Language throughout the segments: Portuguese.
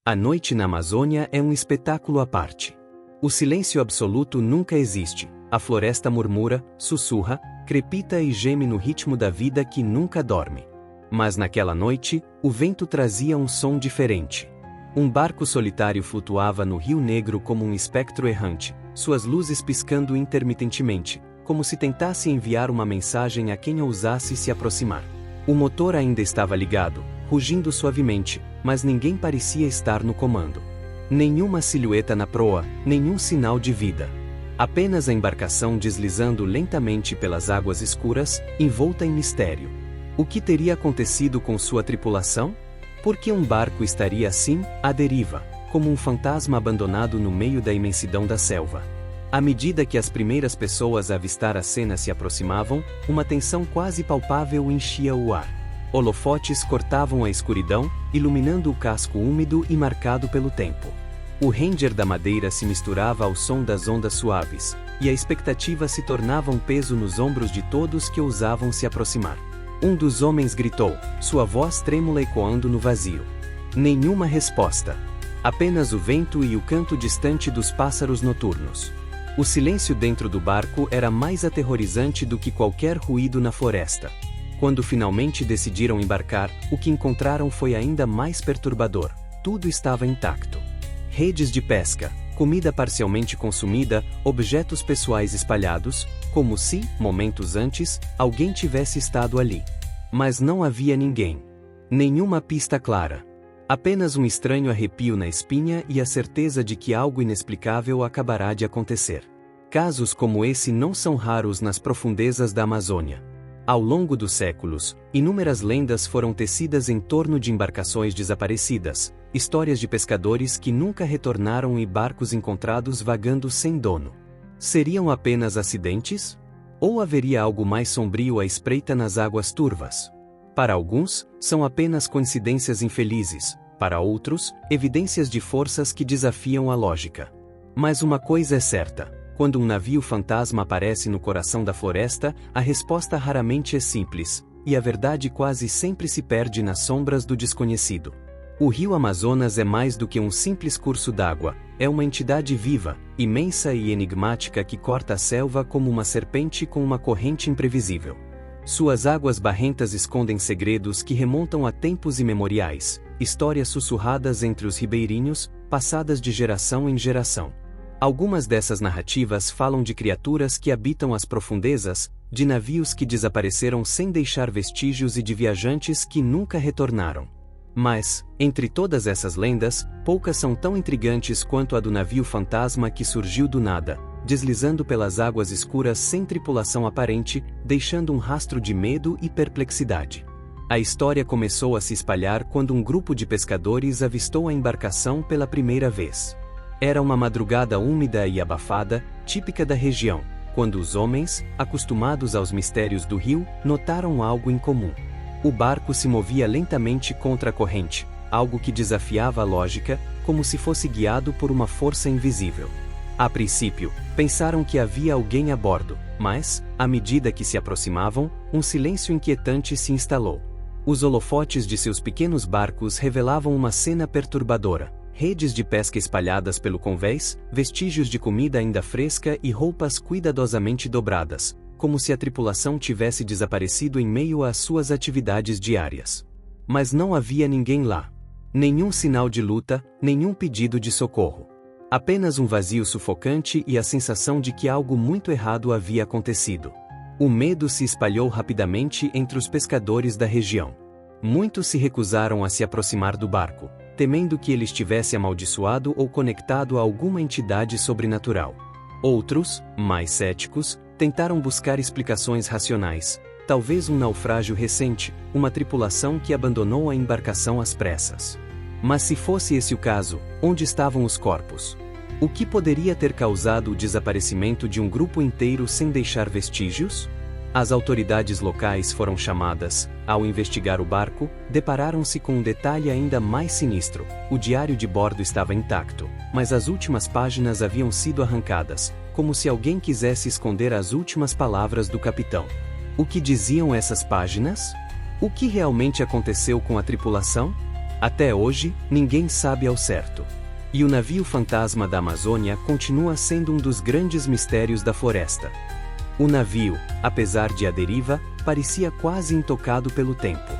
A noite na Amazônia é um espetáculo à parte. O silêncio absoluto nunca existe. A floresta murmura, sussurra, crepita e geme no ritmo da vida que nunca dorme. Mas naquela noite, o vento trazia um som diferente. Um barco solitário flutuava no Rio Negro como um espectro errante, suas luzes piscando intermitentemente, como se tentasse enviar uma mensagem a quem ousasse se aproximar. O motor ainda estava ligado, rugindo suavemente, mas ninguém parecia estar no comando. Nenhuma silhueta na proa, nenhum sinal de vida. Apenas a embarcação deslizando lentamente pelas águas escuras, envolta em mistério. O que teria acontecido com sua tripulação? Por que um barco estaria assim, à deriva, como um fantasma abandonado no meio da imensidão da selva? À medida que as primeiras pessoas a avistar a cena se aproximavam, uma tensão quase palpável enchia o ar. Holofotes cortavam a escuridão, iluminando o casco úmido e marcado pelo tempo. O ranger da madeira se misturava ao som das ondas suaves, e a expectativa se tornava um peso nos ombros de todos que ousavam se aproximar. Um dos homens gritou, sua voz trêmula ecoando no vazio. Nenhuma resposta. Apenas o vento e o canto distante dos pássaros noturnos. O silêncio dentro do barco era mais aterrorizante do que qualquer ruído na floresta. Quando finalmente decidiram embarcar, o que encontraram foi ainda mais perturbador. Tudo estava intacto. Redes de pesca, comida parcialmente consumida, objetos pessoais espalhados, como se, momentos antes, alguém tivesse estado ali. Mas não havia ninguém. Nenhuma pista clara. Apenas um estranho arrepio na espinha e a certeza de que algo inexplicável acabará de acontecer. Casos como esse não são raros nas profundezas da Amazônia. Ao longo dos séculos, inúmeras lendas foram tecidas em torno de embarcações desaparecidas, histórias de pescadores que nunca retornaram e barcos encontrados vagando sem dono. Seriam apenas acidentes? Ou haveria algo mais sombrio à espreita nas águas turvas? Para alguns, são apenas coincidências infelizes, para outros, evidências de forças que desafiam a lógica. Mas uma coisa é certa. Quando um navio fantasma aparece no coração da floresta, a resposta raramente é simples, e a verdade quase sempre se perde nas sombras do desconhecido. O rio Amazonas é mais do que um simples curso d'água, é uma entidade viva, imensa e enigmática que corta a selva como uma serpente com uma corrente imprevisível. Suas águas barrentas escondem segredos que remontam a tempos imemoriais, histórias sussurradas entre os ribeirinhos, passadas de geração em geração. Algumas dessas narrativas falam de criaturas que habitam as profundezas, de navios que desapareceram sem deixar vestígios e de viajantes que nunca retornaram. Mas, entre todas essas lendas, poucas são tão intrigantes quanto a do navio fantasma que surgiu do nada, deslizando pelas águas escuras sem tripulação aparente, deixando um rastro de medo e perplexidade. A história começou a se espalhar quando um grupo de pescadores avistou a embarcação pela primeira vez. Era uma madrugada úmida e abafada, típica da região, quando os homens, acostumados aos mistérios do rio, notaram algo incomum. O barco se movia lentamente contra a corrente, algo que desafiava a lógica, como se fosse guiado por uma força invisível. A princípio, pensaram que havia alguém a bordo, mas, à medida que se aproximavam, um silêncio inquietante se instalou. Os holofotes de seus pequenos barcos revelavam uma cena perturbadora. Redes de pesca espalhadas pelo convés, vestígios de comida ainda fresca e roupas cuidadosamente dobradas, como se a tripulação tivesse desaparecido em meio às suas atividades diárias. Mas não havia ninguém lá. Nenhum sinal de luta, nenhum pedido de socorro. Apenas um vazio sufocante e a sensação de que algo muito errado havia acontecido. O medo se espalhou rapidamente entre os pescadores da região. Muitos se recusaram a se aproximar do barco, temendo que ele estivesse amaldiçoado ou conectado a alguma entidade sobrenatural. Outros, mais céticos, tentaram buscar explicações racionais, talvez um naufrágio recente, uma tripulação que abandonou a embarcação às pressas. Mas se fosse esse o caso, onde estavam os corpos? O que poderia ter causado o desaparecimento de um grupo inteiro sem deixar vestígios? As autoridades locais foram chamadas. Ao investigar o barco, depararam-se com um detalhe ainda mais sinistro. O diário de bordo estava intacto, mas as últimas páginas haviam sido arrancadas, como se alguém quisesse esconder as últimas palavras do capitão. O que diziam essas páginas? O que realmente aconteceu com a tripulação? Até hoje, ninguém sabe ao certo. E o navio fantasma da Amazônia continua sendo um dos grandes mistérios da floresta. O navio, apesar de à deriva, parecia quase intocado pelo tempo.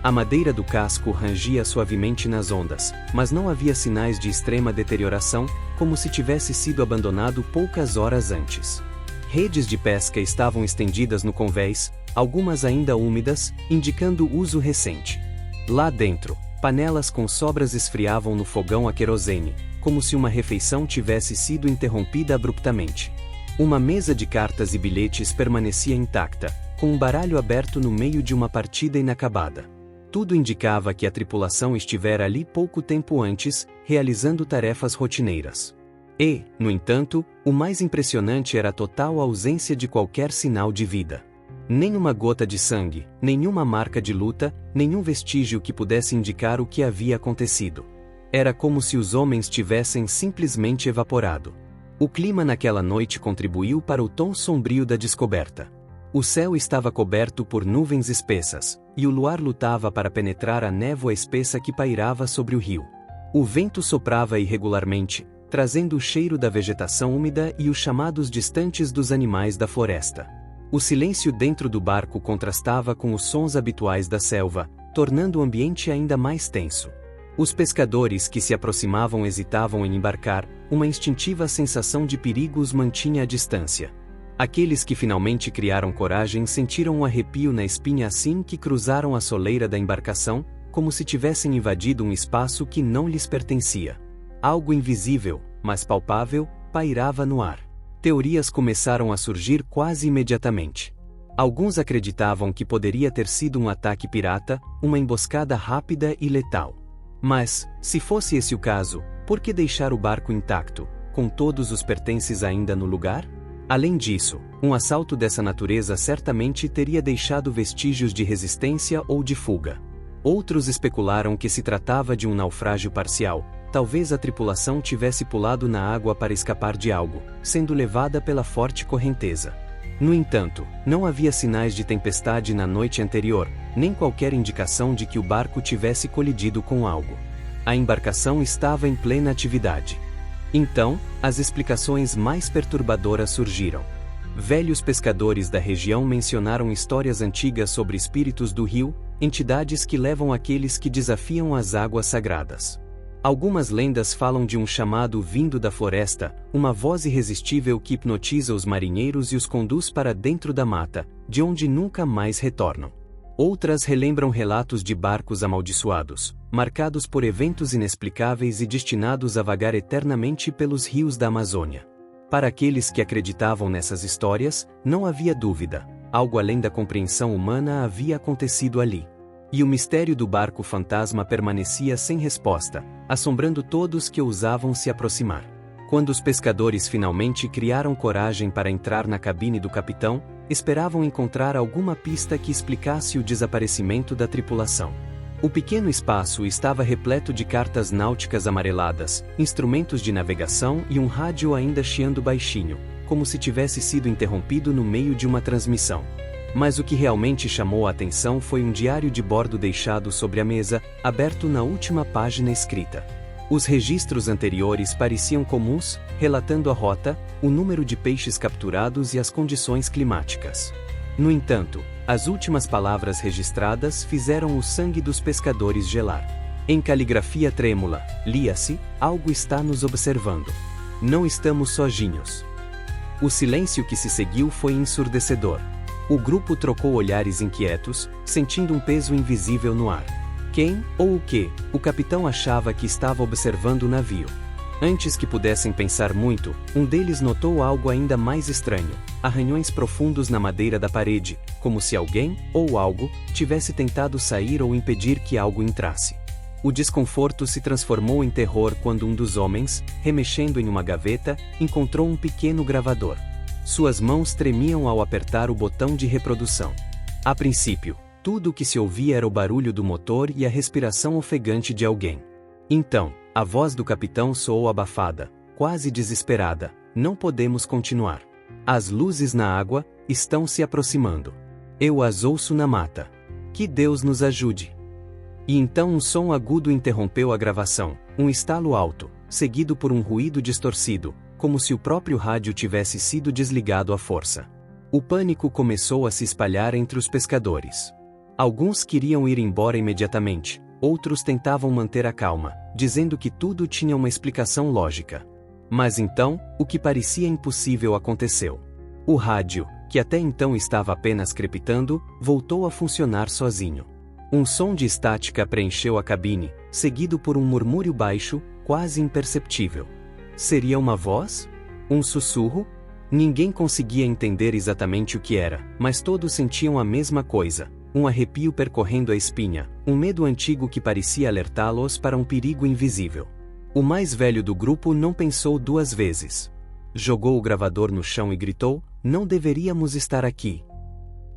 A madeira do casco rangia suavemente nas ondas, mas não havia sinais de extrema deterioração, como se tivesse sido abandonado poucas horas antes. Redes de pesca estavam estendidas no convés, algumas ainda úmidas, indicando uso recente. Lá dentro, panelas com sobras esfriavam no fogão a querosene, como se uma refeição tivesse sido interrompida abruptamente. Uma mesa de cartas e bilhetes permanecia intacta, com um baralho aberto no meio de uma partida inacabada. Tudo indicava que a tripulação estivera ali pouco tempo antes, realizando tarefas rotineiras. E, no entanto, o mais impressionante era a total ausência de qualquer sinal de vida. Nenhuma gota de sangue, nenhuma marca de luta, nenhum vestígio que pudesse indicar o que havia acontecido. Era como se os homens tivessem simplesmente evaporado. O clima naquela noite contribuiu para o tom sombrio da descoberta. O céu estava coberto por nuvens espessas, e o luar lutava para penetrar a névoa espessa que pairava sobre o rio. O vento soprava irregularmente, trazendo o cheiro da vegetação úmida e os chamados distantes dos animais da floresta. O silêncio dentro do barco contrastava com os sons habituais da selva, tornando o ambiente ainda mais tenso. Os pescadores que se aproximavam hesitavam em embarcar, uma instintiva sensação de perigo os mantinha à distância. Aqueles que finalmente criaram coragem sentiram um arrepio na espinha assim que cruzaram a soleira da embarcação, como se tivessem invadido um espaço que não lhes pertencia. Algo invisível, mas palpável, pairava no ar. Teorias começaram a surgir quase imediatamente. Alguns acreditavam que poderia ter sido um ataque pirata, uma emboscada rápida e letal. Mas, se fosse esse o caso, por que deixar o barco intacto, com todos os pertences ainda no lugar? Além disso, um assalto dessa natureza certamente teria deixado vestígios de resistência ou de fuga. Outros especularam que se tratava de um naufrágio parcial, talvez a tripulação tivesse pulado na água para escapar de algo, sendo levada pela forte correnteza. No entanto, não havia sinais de tempestade na noite anterior, nem qualquer indicação de que o barco tivesse colidido com algo. A embarcação estava em plena atividade. Então, as explicações mais perturbadoras surgiram. Velhos pescadores da região mencionaram histórias antigas sobre espíritos do rio, entidades que levam aqueles que desafiam as águas sagradas. Algumas lendas falam de um chamado vindo da floresta, uma voz irresistível que hipnotiza os marinheiros e os conduz para dentro da mata, de onde nunca mais retornam. Outras relembram relatos de barcos amaldiçoados, marcados por eventos inexplicáveis e destinados a vagar eternamente pelos rios da Amazônia. Para aqueles que acreditavam nessas histórias, não havia dúvida, algo além da compreensão humana havia acontecido ali. E o mistério do barco fantasma permanecia sem resposta, assombrando todos que ousavam se aproximar. Quando os pescadores finalmente criaram coragem para entrar na cabine do capitão, esperavam encontrar alguma pista que explicasse o desaparecimento da tripulação. O pequeno espaço estava repleto de cartas náuticas amareladas, instrumentos de navegação e um rádio ainda chiando baixinho, como se tivesse sido interrompido no meio de uma transmissão. Mas o que realmente chamou a atenção foi um diário de bordo deixado sobre a mesa, aberto na última página escrita. Os registros anteriores pareciam comuns, relatando a rota, o número de peixes capturados e as condições climáticas. No entanto, as últimas palavras registradas fizeram o sangue dos pescadores gelar. Em caligrafia trêmula, lia-se: algo está nos observando. Não estamos sozinhos. O silêncio que se seguiu foi ensurdecedor. O grupo trocou olhares inquietos, sentindo um peso invisível no ar. Quem, ou o que, o capitão achava que estava observando o navio? Antes que pudessem pensar muito, um deles notou algo ainda mais estranho: arranhões profundos na madeira da parede, como se alguém, ou algo, tivesse tentado sair ou impedir que algo entrasse. O desconforto se transformou em terror quando um dos homens, remexendo em uma gaveta, encontrou um pequeno gravador. Suas mãos tremiam ao apertar o botão de reprodução. A princípio, tudo o que se ouvia era o barulho do motor e a respiração ofegante de alguém. Então, a voz do capitão soou abafada, quase desesperada: não podemos continuar. As luzes na água estão se aproximando. Eu as ouço na mata. Que Deus nos ajude. E então um som agudo interrompeu a gravação, um estalo alto, seguido por um ruído distorcido, como se o próprio rádio tivesse sido desligado à força. O pânico começou a se espalhar entre os pescadores. Alguns queriam ir embora imediatamente, outros tentavam manter a calma, dizendo que tudo tinha uma explicação lógica. Mas então, o que parecia impossível aconteceu. O rádio, que até então estava apenas crepitando, voltou a funcionar sozinho. Um som de estática preencheu a cabine, seguido por um murmúrio baixo, quase imperceptível. Seria uma voz? Um sussurro? Ninguém conseguia entender exatamente o que era, mas todos sentiam a mesma coisa, um arrepio percorrendo a espinha, um medo antigo que parecia alertá-los para um perigo invisível. O mais velho do grupo não pensou duas vezes. Jogou o gravador no chão e gritou: "Não deveríamos estar aqui."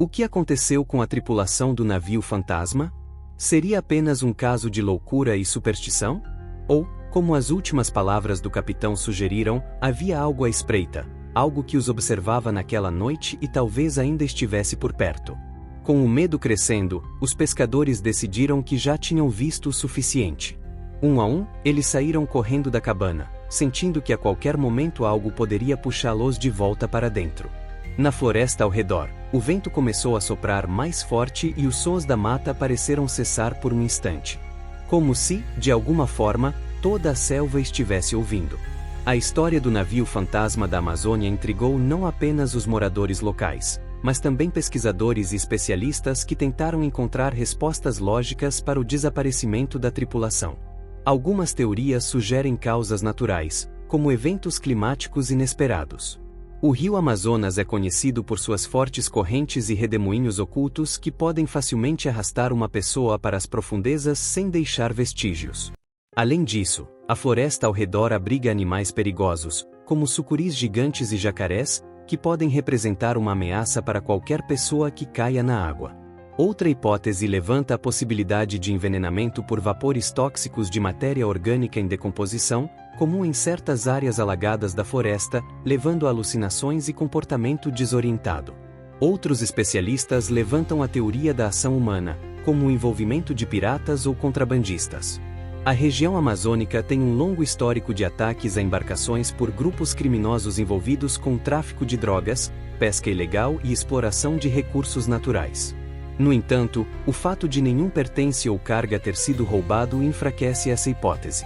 O que aconteceu com a tripulação do navio fantasma? Seria apenas um caso de loucura e superstição? Ou, como as últimas palavras do capitão sugeriram, havia algo à espreita, algo que os observava naquela noite e talvez ainda estivesse por perto. Com o medo crescendo, os pescadores decidiram que já tinham visto o suficiente. Um a um, eles saíram correndo da cabana, sentindo que a qualquer momento algo poderia puxá-los de volta para dentro. Na floresta ao redor, o vento começou a soprar mais forte e os sons da mata pareceram cessar por um instante. Como se, de alguma forma, toda a selva estivesse ouvindo. A história do navio fantasma da Amazônia intrigou não apenas os moradores locais, mas também pesquisadores e especialistas que tentaram encontrar respostas lógicas para o desaparecimento da tripulação. Algumas teorias sugerem causas naturais, como eventos climáticos inesperados. O rio Amazonas é conhecido por suas fortes correntes e redemoinhos ocultos que podem facilmente arrastar uma pessoa para as profundezas sem deixar vestígios. Além disso, a floresta ao redor abriga animais perigosos, como sucuris gigantes e jacarés, que podem representar uma ameaça para qualquer pessoa que caia na água. Outra hipótese levanta a possibilidade de envenenamento por vapores tóxicos de matéria orgânica em decomposição, comum em certas áreas alagadas da floresta, levando a alucinações e comportamento desorientado. Outros especialistas levantam a teoria da ação humana, como o envolvimento de piratas ou contrabandistas. A região amazônica tem um longo histórico de ataques a embarcações por grupos criminosos envolvidos com tráfico de drogas, pesca ilegal e exploração de recursos naturais. No entanto, o fato de nenhum pertence ou carga ter sido roubado enfraquece essa hipótese.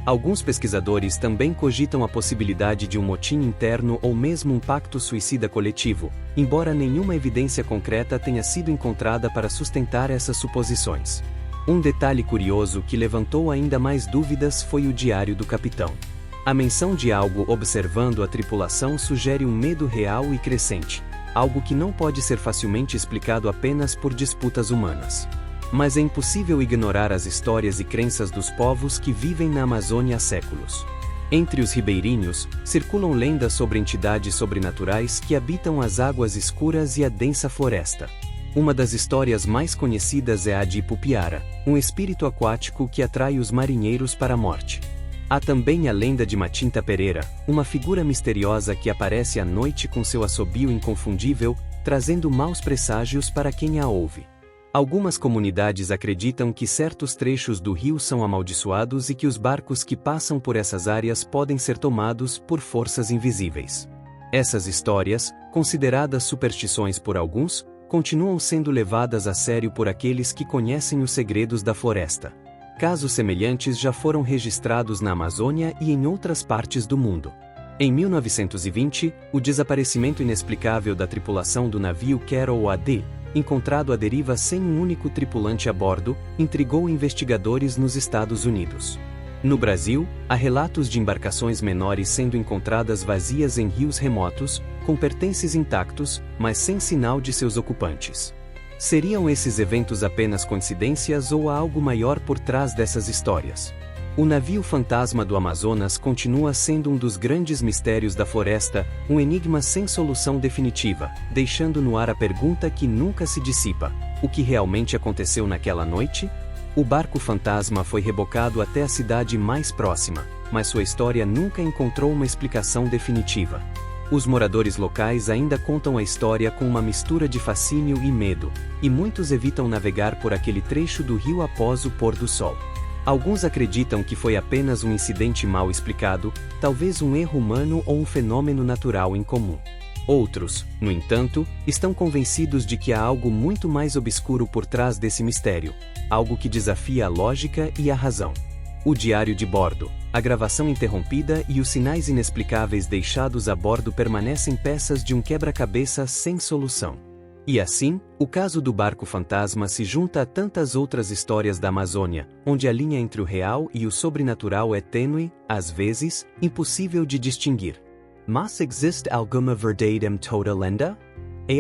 Alguns pesquisadores também cogitam a possibilidade de um motim interno ou mesmo um pacto suicida coletivo, embora nenhuma evidência concreta tenha sido encontrada para sustentar essas suposições. Um detalhe curioso que levantou ainda mais dúvidas foi o diário do capitão. A menção de algo observando a tripulação sugere um medo real e crescente, algo que não pode ser facilmente explicado apenas por disputas humanas. Mas é impossível ignorar as histórias e crenças dos povos que vivem na Amazônia há séculos. Entre os ribeirinhos, circulam lendas sobre entidades sobrenaturais que habitam as águas escuras e a densa floresta. Uma das histórias mais conhecidas é a de Ipupiara, um espírito aquático que atrai os marinheiros para a morte. Há também a lenda de Matinta Pereira, uma figura misteriosa que aparece à noite com seu assobio inconfundível, trazendo maus presságios para quem a ouve. Algumas comunidades acreditam que certos trechos do rio são amaldiçoados e que os barcos que passam por essas áreas podem ser tomados por forças invisíveis. Essas histórias, consideradas superstições por alguns, continuam sendo levadas a sério por aqueles que conhecem os segredos da floresta. Casos semelhantes já foram registrados na Amazônia e em outras partes do mundo. Em 1920, o desaparecimento inexplicável da tripulação do navio Carol AD, encontrado à deriva sem um único tripulante a bordo, intrigou investigadores nos Estados Unidos. No Brasil, há relatos de embarcações menores sendo encontradas vazias em rios remotos, com pertences intactos, mas sem sinal de seus ocupantes. Seriam esses eventos apenas coincidências ou há algo maior por trás dessas histórias? O navio fantasma do Amazonas continua sendo um dos grandes mistérios da floresta, um enigma sem solução definitiva, deixando no ar a pergunta que nunca se dissipa: o que realmente aconteceu naquela noite? O barco fantasma foi rebocado até a cidade mais próxima, mas sua história nunca encontrou uma explicação definitiva. Os moradores locais ainda contam a história com uma mistura de fascínio e medo, e muitos evitam navegar por aquele trecho do rio após o pôr do sol. Alguns acreditam que foi apenas um incidente mal explicado, talvez um erro humano ou um fenômeno natural incomum. Outros, no entanto, estão convencidos de que há algo muito mais obscuro por trás desse mistério, algo que desafia a lógica e a razão. O diário de bordo, a gravação interrompida e os sinais inexplicáveis deixados a bordo permanecem peças de um quebra-cabeça sem solução. E assim, o caso do barco fantasma se junta a tantas outras histórias da Amazônia, onde a linha entre o real e o sobrenatural é tênue, às vezes, impossível de distinguir. Mas existe alguma verdade toda lenda?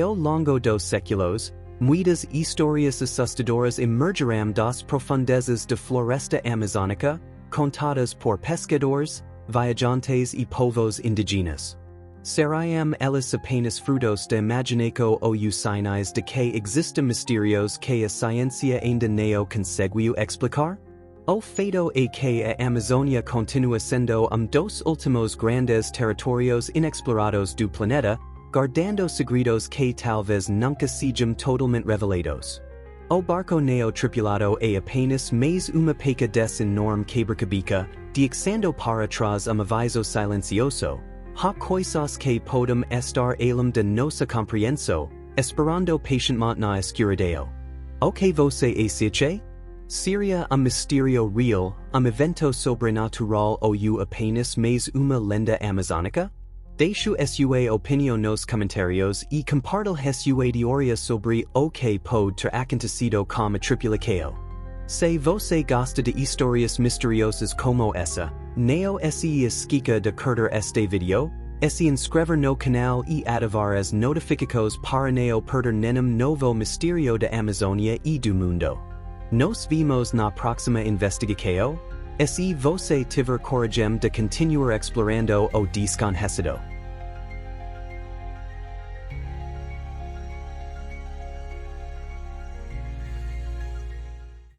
Ao longo dos séculos, muitas histórias assustadoras emergiram das profundezas da floresta amazônica, contadas por pescadores, viajantes e povos indígenas. Seriam elas apenas frutos da imaginação ou os sinais de que existem mistérios que a ciência ainda não conseguiu explicar? O feito é que a Amazônia continua sendo dos últimos grandes territórios inexplorados do planeta, guardando segredos que talvez nunca sejam totalmente revelados. O barco neo-tripulado é apenas mais uma peça desse enorme quebra-cabeça, deixando para trás aviso silencioso, há coisas que podem estar além de nossa compreensão, esperando pacientemente na escuridão. O que você assiste? Seria mistério real, evento sobrenatural ou apenas mais uma lenda amazônica? Deixe sua opinião nos comentários e compartilhe sua teoria sobre o que pode ter acontecido com a tripulação. Se você gosta de histórias misteriosas como essa, não se esqueça de curtir este vídeo, se inscrever no canal e ativar as notificações para não perder nenhum novo mistério da Amazônia e do mundo. Nos vemos na próxima investigação. Se você tiver coragem de continuar explorando o desconhecido.